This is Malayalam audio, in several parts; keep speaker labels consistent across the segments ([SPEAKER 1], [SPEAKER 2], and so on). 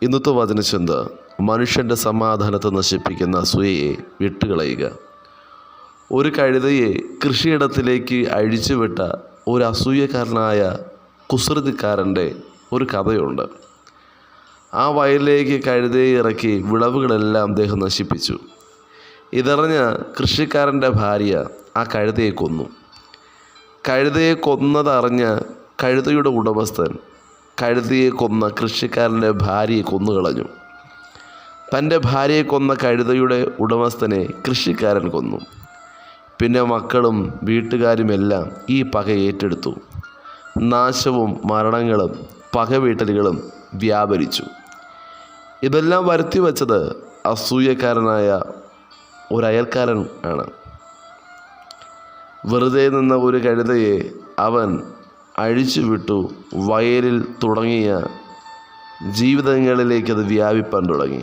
[SPEAKER 1] ഇന്നത്തെ വചനചിന്ത മനുഷ്യൻ്റെ സമാധാനത്തെ നശിപ്പിക്കുന്ന അസൂയയെ വിട്ടുകളയുക. ഒരു കഴുതയെ കൃഷിയിടത്തിലേക്ക് അഴിച്ചുവിട്ട ഒരു അസൂയക്കാരനായ കുസൃതിക്കാരൻ്റെ ഒരു കഥയുണ്ട്. ആ വയലിലേക്ക് കഴുതയെ ഇറക്കി വിളവുകളെല്ലാം അദ്ദേഹം നശിപ്പിച്ചു. ഇതറിഞ്ഞ കൃഷിക്കാരൻ്റെ ഭാര്യ ആ കഴുതയെ കൊന്നു. കഴുതയെ കൊന്നതറിഞ്ഞ കഴുതയുടെ ഉടമസ്ഥൻ കഴുതയെ കൊന്ന കൃഷിക്കാരൻ്റെ ഭാര്യയെ കൊന്നുകളഞ്ഞു. തൻ്റെ ഭാര്യയെ കൊന്ന കഴുതയുടെ ഉടമസ്ഥനെ കൃഷിക്കാരൻ കൊന്നു. പിന്നെ മക്കളും വീട്ടുകാരുമെല്ലാം ഈ പക ഏറ്റെടുത്തു. നാശവും മരണങ്ങളും പകവീട്ടലുകളും വ്യാപരിച്ചു. ഇതെല്ലാം വരുത്തിവെച്ചത് അസൂയക്കാരനായ ഒരു അയൽക്കാരൻ ആണ്. വെറുതെ നിന്ന ഒരു കഴുതയെ അവൻ അഴിച്ചുവിട്ടു. വയലിൽ തുടങ്ങിയ ജീവിതങ്ങളിലേക്കത് വ്യാപിപ്പാൻ തുടങ്ങി.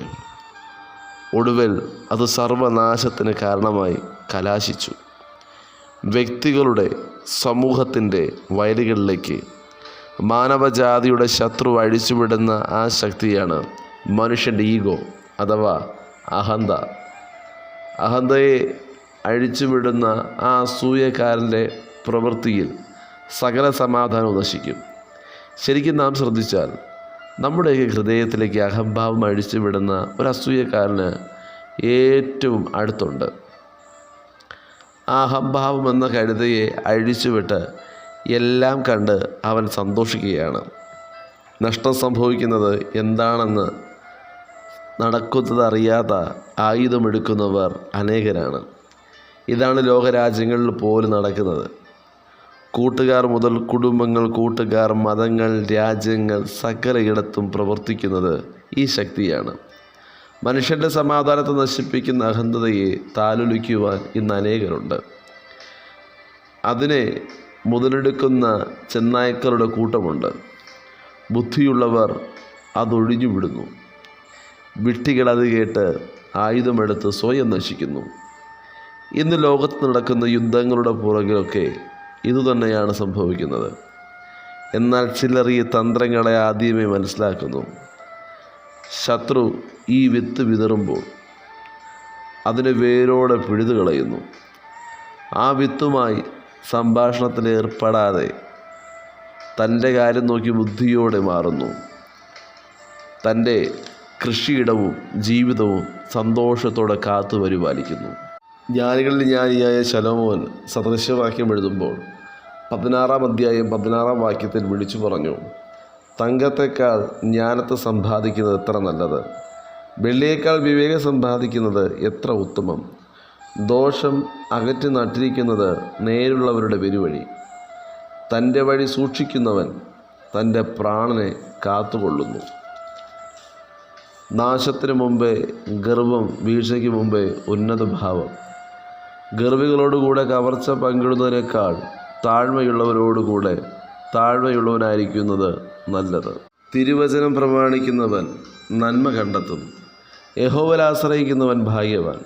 [SPEAKER 1] ഒടുവിൽ അത് സർവനാശത്തിന് കാരണമായി കലാശിച്ചു. വ്യക്തികളുടെ സമൂഹത്തിൻ്റെ വയലുകളിലേക്ക് മാനവജാതിയുടെ ശത്രു അഴിച്ചുവിടുന്ന ആ ശക്തിയാണ് മനുഷ്യൻ്റെ ഈഗോ അഥവാ അഹന്ത. അഹന്തയെ അഴിച്ചുവിടുന്ന ആ അസൂയക്കാരൻ്റെ പ്രവൃത്തിയിൽ സകല സമാധാനവും നശിക്കും. ശരിക്കും നാം ശ്രദ്ധിച്ചാൽ നമ്മുടെയൊക്കെ ഹൃദയത്തിലേക്ക് അഹംഭാവം അഴിച്ചുവിടുന്ന ഒരു അസൂയക്കാരന് ഏറ്റവും അടുത്തുണ്ട്. ആ അഹംഭാവം എന്ന കഴുതയെ അഴിച്ചുവിട്ട് എല്ലാം കണ്ട് അവൻ സന്തോഷിക്കുകയാണ്. നഷ്ടം സംഭവിക്കുന്നത് എന്താണെന്ന് നടക്കുന്നതറിയാത്ത ആയുധമെടുക്കുന്നവർ അനേകരാണ്. ഇതാണ് ലോകരാജ്യങ്ങളിൽ പോലും നടക്കുന്നത്. കൂട്ടുകാർ മുതൽ കുടുംബങ്ങൾ, കൂട്ടുകാർ, മതങ്ങൾ, രാജ്യങ്ങൾ സകലയിടത്തും പ്രവർത്തിക്കുന്നത് ഈ ശക്തിയാണ്. മനുഷ്യൻ്റെ സമാധാനത്തെ നശിപ്പിക്കുന്ന അഹന്തതയെ താലൊലിക്കുവാൻ ഇന്ന് അനേകരുണ്ട്. അതിനെ മുതലെടുക്കുന്ന ചെന്നായ്ക്കളുടെ കൂട്ടമുണ്ട്. ബുദ്ധിയുള്ളവർ അതൊഴിഞ്ഞു വിടുന്നു. വിഡ്ഢികളത് കേട്ട് ആയുധമെടുത്ത് സ്വയം നശിക്കുന്നു. ഇന്ന് ലോകത്ത് നടക്കുന്ന യുദ്ധങ്ങളുടെ പുറകിലൊക്കെ ഇതുതന്നെയാണ് സംഭവിക്കുന്നത്. എന്നാൽ ചിലർ ഈ തന്ത്രങ്ങളെ ആദ്യമേ മനസ്സിലാക്കുന്നു. ശത്രു ഈ വിത്ത് വിതറുമ്പോൾ അതിനെ വേരോടെ പിഴുതു കളയുന്നു. ആ വിത്തുമായി സംഭാഷണത്തിൽ ഏർപ്പെടാതെ തൻ്റെ കാര്യം നോക്കി ബുദ്ധിയോടെ മാറുന്നു. തൻ്റെ കൃഷിയിടവും ജീവിതവും സന്തോഷത്തോടെ കാത്തു പരിപാലിക്കുന്നു. ജ്ഞാനികളിൽ ജ്ഞാനിയായ ശലോമോൻ സദൃശവാക്യം എഴുതുമ്പോൾ 16-ാം അധ്യായം 16-ാം വാക്യത്തിൽ വിളിച്ചു പറഞ്ഞു, തങ്കത്തേക്കാൾ ജ്ഞാനത്തെ സമ്പാദിക്കുന്നത് എത്ര നല്ലത്, വെള്ളിയേക്കാൾ വിവേകം സമ്പാദിക്കുന്നത് എത്ര ഉത്തമം. ദോഷം അകറ്റി നട്ടിരിക്കുന്നത് നേരുള്ളവരുടെ പെരുവഴി. തൻ്റെ വഴി സൂക്ഷിക്കുന്നവൻ തൻ്റെ പ്രാണനെ കാത്തുകൊള്ളുന്നു. നാശത്തിന് മുമ്പേ ഗർവം, വീഴ്ചയ്ക്ക് മുമ്പേ ഉന്നതഭാവം. ഗർവികളോടുകൂടെ കവർച്ച പങ്കിടുന്നതിനേക്കാൾ താഴ്മയുള്ളവരോടുകൂടെ താഴ്മയുള്ളവനായിരിക്കുന്നത് നല്ലത്. തിരുവചനം പ്രമാണിക്കുന്നവൻ നന്മ കണ്ടെത്തും. യഹോവയിൽ ആശ്രയിക്കുന്നവൻ ഭാഗ്യവാൻ.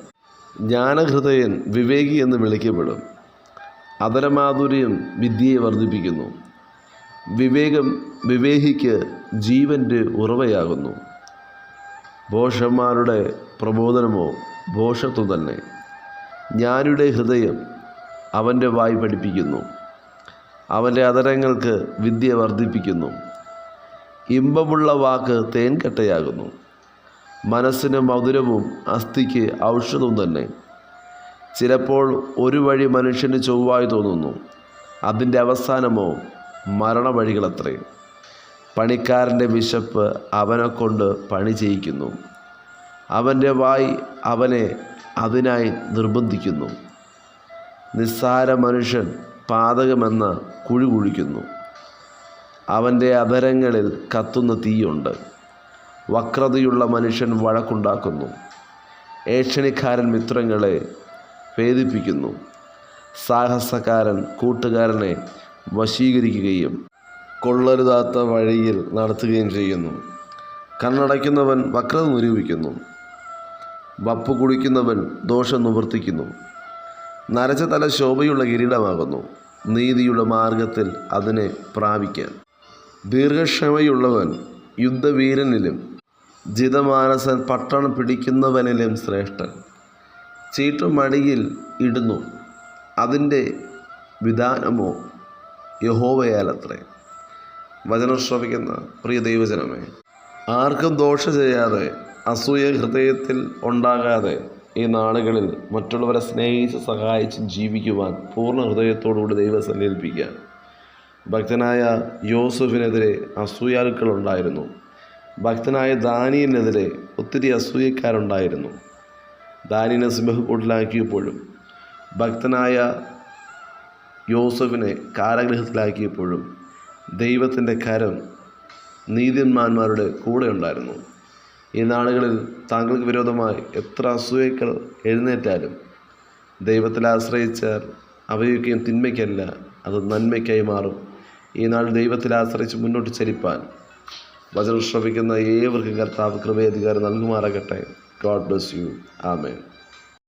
[SPEAKER 1] ജ്ഞാനഹൃദയൻ വിവേകി എന്ന് വിളിക്കപ്പെടും. അധരമാധുര്യം വിദ്യയെ വർദ്ധിപ്പിക്കുന്നു. വിവേകം വിവേകിക്ക് ജീവൻ്റെ ഉറവയാകുന്നു. ഭോഷന്മാരുടെ പ്രബോധനമോ ഭോഷത്വം തന്നെ. ജ്ഞാനിയുടെ ഹൃദയം അവൻ്റെ വായ് പഠിപ്പിക്കുന്നു. അവൻ്റെ അധരങ്ങൾക്ക് വിദ്യ വർദ്ധിപ്പിക്കുന്നു. ഇമ്പമുള്ള വാക്ക് തേൻകട്ടയാകുന്നു. മനസ്സിന് മധുരവും അസ്ഥിക്ക് ഔഷധവും തന്നെ. ചിലപ്പോൾ ഒരു വഴി മനുഷ്യന് ചൊവ്വായി തോന്നുന്നു, അതിൻ്റെ അവസാനമോ മരണവഴികളത്രേ. പണിക്കാരൻ്റെ വിശപ്പ് അവനെക്കൊണ്ട് പണി ചെയ്യിക്കുന്നു. അവൻ്റെ വായ് അവനെ അതിനായി നിർബന്ധിക്കുന്നു. നിസ്സാര മനുഷ്യൻ പാതകമെന്ന കുഴി കുഴിക്കുന്നു. അവൻ്റെ അധരങ്ങളിൽ കത്തുന്ന തീയുണ്ട്. വക്രതയുള്ള മനുഷ്യൻ വഴക്കുണ്ടാക്കുന്നു. ഏഷണിക്കാരൻ മിത്രങ്ങളെ ഭേദിപ്പിക്കുന്നു. സാഹസക്കാരൻ കൂട്ടുകാരനെ വശീകരിക്കുകയും കൊള്ളരുതാത്ത വഴിയിൽ നടത്തുകയും ചെയ്യുന്നു. കണ്ണടയ്ക്കുന്നവൻ വക്രത നിരൂപിക്കുന്നു. വപ്പ് കുടിക്കുന്നവൻ ദോഷം നിവർത്തിക്കുന്നു. നരച്ച തല ശോഭയുള്ള കിരീടമാകുന്നു. നീതിയുടെ മാർഗത്തിൽ അതിനെ പ്രാപിക്കാൻ. ദീർഘക്ഷമയുള്ളവൻ യുദ്ധവീരനിലും ജിതമാനസൻ പട്ടണം പിടിക്കുന്നവനിലും ശ്രേഷ്ഠൻ. ചീട്ടുമടിയിൽ ഇടുന്നു, അതിൻ്റെ വിധാനമോ യഹോവയാലത്രേ. വചനം ശ്രവിക്കുന്ന പ്രിയ ദൈവജനമേ, ആർക്കും ദോഷം ചെയ്യാതെ, അസൂയ ഹൃദയത്തിൽ ഉണ്ടാകാതെ ഈ നാളുകളിൽ മറ്റുള്ളവരെ സ്നേഹിച്ച് സഹായിച്ച് ജീവിക്കുവാൻ പൂർണ്ണ ഹൃദയത്തോടുകൂടി ദൈവസന്നിധിയിൽ ഏൽപ്പിക്കുക. ഭക്തനായ യോസഫിനെതിരെ അസൂയാലുക്കളുണ്ടായിരുന്നു. ഭക്തനായ ദാനിയലിനെതിരെ ഒത്തിരി അസൂയക്കാരുണ്ടായിരുന്നു. ദാനിയലിനെ സിംഹക്കൂട്ടിലാക്കിയപ്പോഴും ഭക്തനായ യോസഫിനെ കാരാഗൃഹത്തിലാക്കിയപ്പോഴും ദൈവത്തിൻ്റെ കരം നീതിമാന്മാരുടെ കൂടെ ഉണ്ടായിരുന്നു. ഈ നാളുകളിൽ താങ്കൾക്ക് വിരോധമായി എത്ര അസൂയകൾ എഴുന്നേറ്റാലും ദൈവത്തിൽ ആശ്രയിച്ചാൽ അവയൊക്കെയും തിന്മയ്ക്കല്ല, അത് നന്മയ്ക്കായി മാറും. ഈ നാൾ ദൈവത്തിൽ ആശ്രയിച്ച് മുന്നോട്ട് ചലിപ്പാൻ വചനം ശ്രവിക്കുന്ന ഏവർക്കും കർത്താവ് കൃപയധികാരം നൽകുമാറാകട്ടെ. God bless you. ആമേൻ.